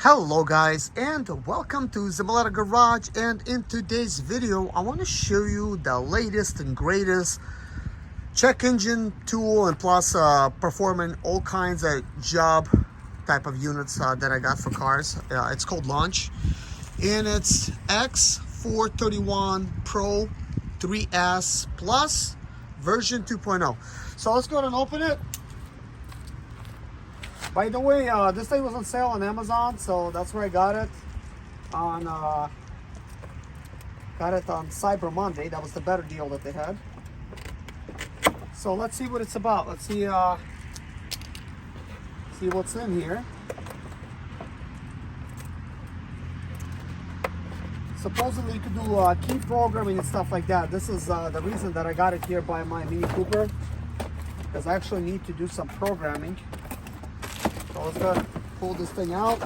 Hello guys, and welcome to Zimaleta Garage. And in today's video I want to show you the latest and greatest check engine tool, and plus performing all kinds of job type of units that I got for cars. It's called Launch, and it's X431 Pro 3S Plus version 2.0. So let's go ahead and open it. By the way, this thing was on sale on Amazon, so that's where I got it. Got it on Cyber Monday. That was the better deal that they had. So let's see what it's about. Let's see what's in here. Supposedly you could do key programming and stuff like that. This is the reason that I got it here by my Mini Cooper, because I actually need to do some programming. So let's go pull this thing out.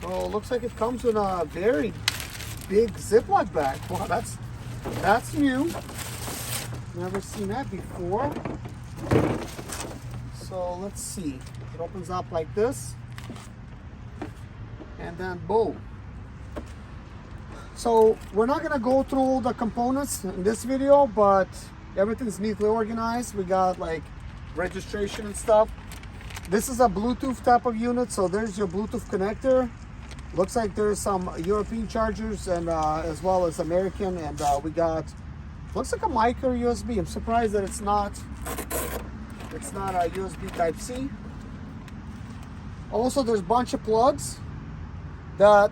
So it looks like it comes in a very big Ziploc bag. Wow, that's new. Never seen that before. So let's see. It opens up like this, and then boom. So we're not gonna go through all the components in this video, but everything's neatly organized. We got like registration and stuff. This is a Bluetooth type of unit, so there's your Bluetooth connector. Looks like there's some European chargers and as well as American, and we got, looks like a micro USB. I'm surprised that it's not a USB type C. Also, there's a bunch of plugs.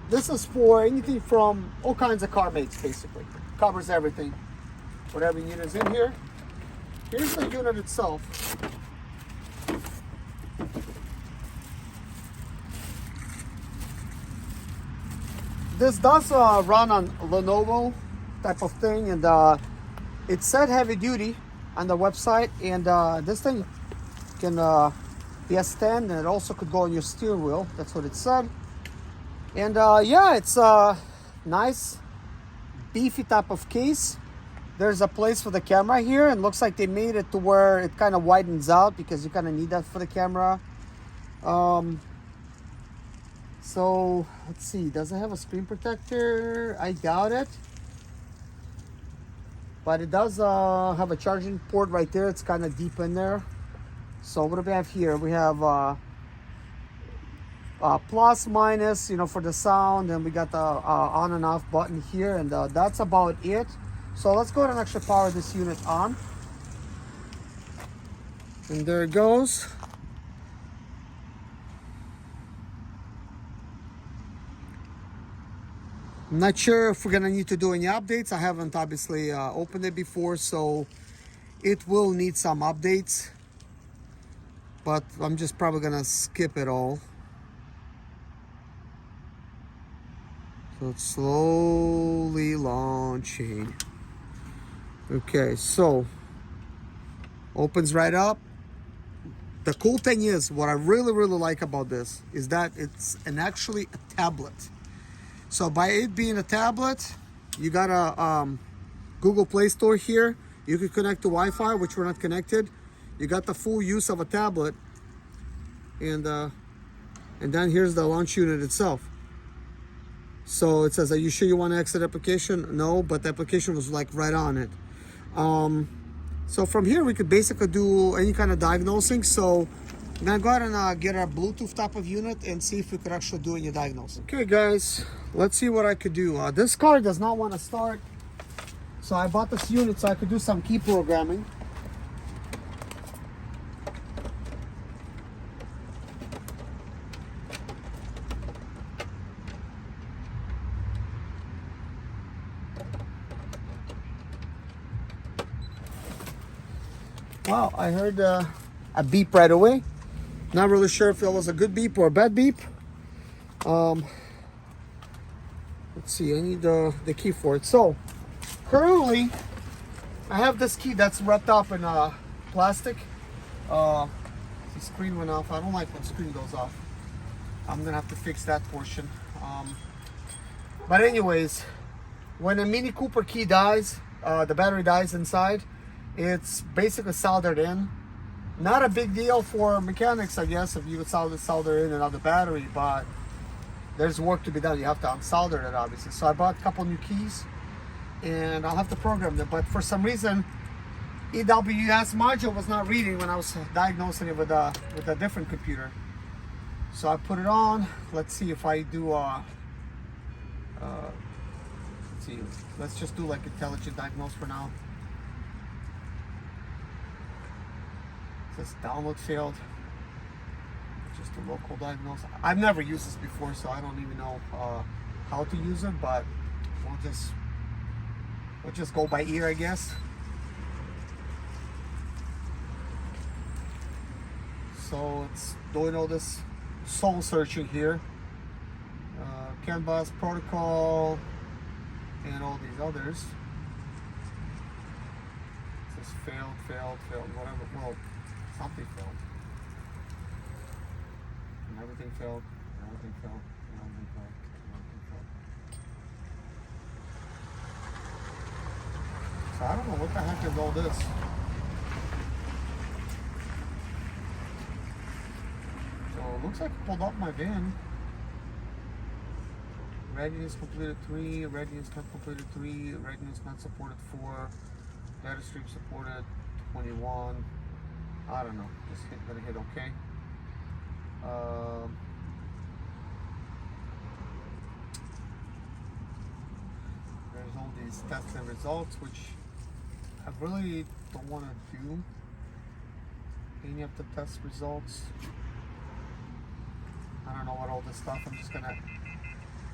This is for anything from all kinds of car makes, basically. Covers everything. Whatever unit is in here. Here's the unit itself. This does run on Lenovo type of thing, and it said heavy duty on the website, and this thing can be a stand, and it also could go on your steering wheel. That's what it said. And yeah, it's a nice beefy type of case. There's a place for the camera here, and looks like they made it to where it kind of widens out, because you kind of need that for the camera. So let's see, does it have a screen protector? I doubt it, but it does have a charging port right there. It's kind of deep in there. So what do we have here? We have plus, minus, for the sound, and we got the on and off button here, and that's about it. So let's go ahead and actually power this unit on. And there it goes. I'm not sure if we're gonna need to do any updates. I haven't obviously opened it before, so it will need some updates. But I'm just probably gonna skip it all. So it's slowly launching. Okay, so opens right up. The cool thing is, what I really like about this is that it's actually a tablet. So by it being a tablet, you got a Google Play Store here. You can connect to Wi-Fi, which we're not connected. You got the full use of a tablet, and then here's the launch unit itself. So it says, are you sure you want to exit application? No, but the application was like right on it. So from here we could basically do any kind of diagnosing. So I'm gonna go ahead and get our Bluetooth type of unit and see if we could actually do any diagnosing. Okay guys, let's see what I could do. This car does not want to start, so I bought this unit so I could do some key programming. Wow, I heard a beep right away. Not really sure if it was a good beep or a bad beep. Let's see, I need the key for it. So currently I have this key that's wrapped up in plastic. The screen went off. I don't like when screen goes off. I'm gonna have to fix that portion. But anyways, when a Mini Cooper key dies, the battery dies inside, it's basically soldered in. Not a big deal for mechanics, I guess, if you would solder in another battery, but there's work to be done. You have to unsolder it, obviously. So I bought a couple new keys, and I'll have to program them. But for some reason, EWS module was not reading when I was diagnosing it with a different computer. So I put it on. Let's see if I do let's see. Let's just do like intelligent diagnose for now. It says download failed. Just a local diagnose. I've never used this before, so I don't even know how to use it, but we'll just go by ear, I guess. So it's doing all this soul searching here. CAN bus protocol and all these others. It says failed, whatever. Well, something failed. And everything failed. So I don't know what the heck is all this. So it looks like it pulled up my van. Readiness completed 3, readiness not completed 3, readiness not supported 4, data stream supported 21. I don't know. Just gonna hit OK. There's all these tests and results, which I really don't want to do any of the test results. I don't know what all this stuff. I'm just gonna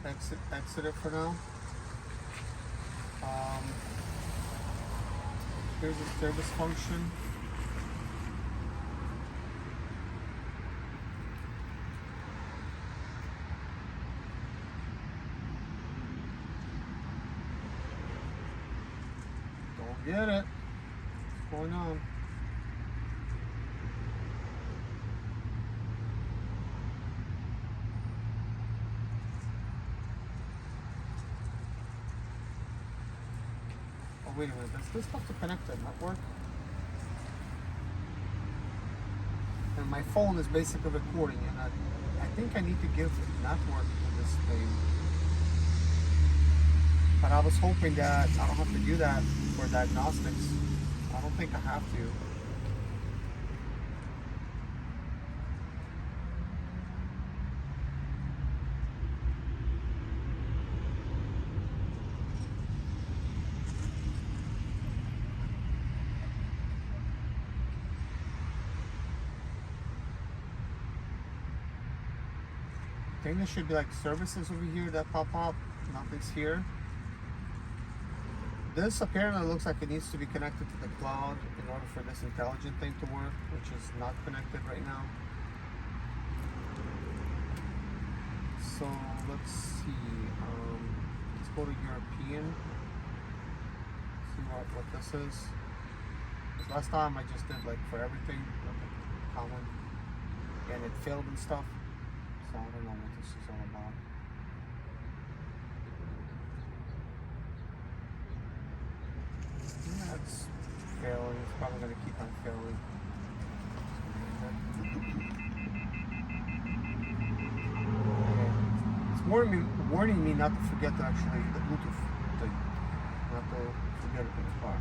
exit it for now. Here's the service function. Don't get it. What's going on? Wait a minute, is this supposed to connect to network? And my phone is basically recording, and I think I need to give network to this thing. But I was hoping that I don't have to do that for diagnostics. I don't think I have to. I think there should be like services over here that pop up. Nothing's here. This apparently looks like it needs to be connected to the cloud in order for this intelligent thing to work, which is not connected right now. So let's see. Let's go to European. See what this is. Because last time I just did like for everything, common, and it failed and stuff. So I don't know what this is all about. Yeah, it's failing. It's probably going to keep on failing. Okay. It's warning me not to forget to actually the Bluetooth thing. Not to forget it in the car.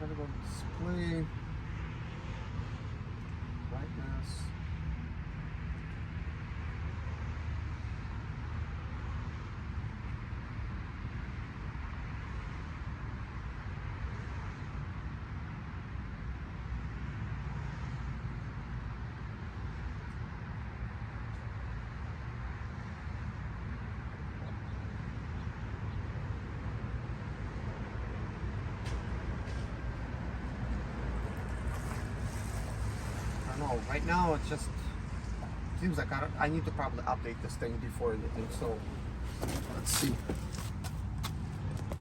We're gonna go to display, brightness. Right now it's just seems like I need to probably update this thing before anything. So let's see.